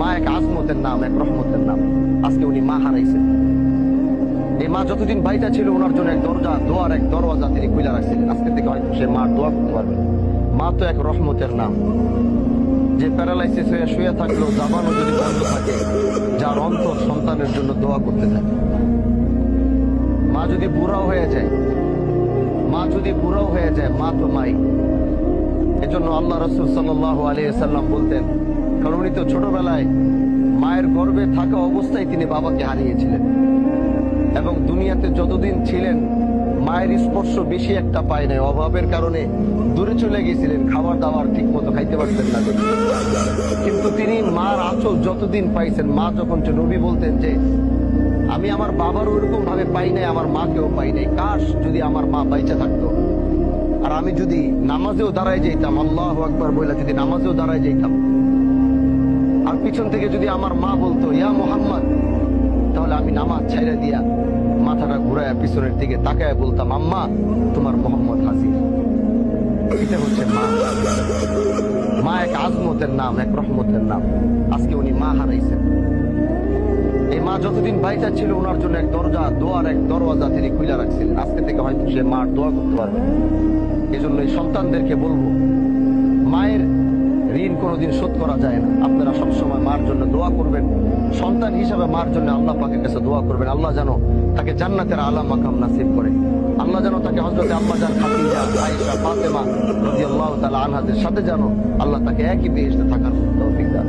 মা এক আজমতের নাম, এক রহমতের নাম। আজকে উনি মা হারাইছেন। এই মা যতদিন বাইটা ছিল ওনার জন্য এক দরজা, দোয়ার এক দরওয়াজা তিনি খুলে রাখছিলেন। আজকে থেকে হয়তো সে মার দোয়া করতে পারবে। মা তো এক রহমতের নাম। যে প্যারালাইসিস হয়ে শুয়ে থাকলেও জাবানও যদি বন্ধ থাকে, যার অন্তর সন্তানের জন্য দোয়া করতে থাকে। মা যদি বুড়াও হয়ে যায়, মা তো মাই। এজন্য আল্লাহ রাসূল সাল্লাল্লাহু আলাইহি ওয়াসাল্লাম বলতেন, কারণ উনি তো ছোটবেলায় মায়ের গর্ভে থাকা অবস্থায় তিনি বাবাকে হারিয়েছিলেন এবং দুনিয়াতে যতদিন ছিলেন মায়ের স্পর্শ বেশি একটা পায় নাই। অভাবের কারণে দূরে চলে গেছিলেন, খাবার দাবার ঠিক মতো খাইতে পারতেন না। কিন্তু তিনি মার আঁচল যতদিন পাইছেন, মা যখন নবী বলতেন যে আমি আমার বাবার ওরকম ভাবে পাই নাই, আমার মাকেও পাই নাই। কাশ যদি আমার মা বাইচা থাকতো, আর আমি যদি নামাজেও দাঁড়ায় যেতাম, আল্লাহু আকবার বইলা যদি নামাজেও দাঁড়ায় যেতাম, আর পিছন থেকে যদি আমার মা বলতো ইয়া মুহাম্মদ, তাহলে আমি নামাজ ছাইড়া দিয়া মাথাটা ঘুরায় পিছনের দিকে তাকায় বলতাম, আম্মা তোমার মোহাম্মদ হাজির। এটা হচ্ছে মা। মা এক আজমতের নাম, এক রহমতের নাম। আজকে উনি মা হারাইছেন। এই মা যতদিন বাইচা ছিল ওনার জন্য এক দরজা, দোয়ার এক দরওয়াজা তিনি খুলে রাখছিলেন। আজকে থেকে হয়তো সে মার দোয়া করতে পারবে। এই জন্য এই সন্তানদেরকে বলবো, মায়ের ঋণ কোনোদিন শোধ করা যায় না। আপনারা সবসময় মার জন্য দোয়া করবেন। সন্তান হিসাবে মার জন্য আল্লাহ পাকের কাছে দোয়া করবেন, আল্লাহ যেন তাকে জান্নাতের আলা মাকাম নাসিব করে। আল্লাহ যেন তাকে হযরতে আম্মাজান খাদিজা, আয়েশা, ফাতেমা রাদিয়াল্লাহু তাআলা আনহাদের সাথে যেন আল্লাহ তাকে একই বেহেশতে থাকার তৌফিক দান।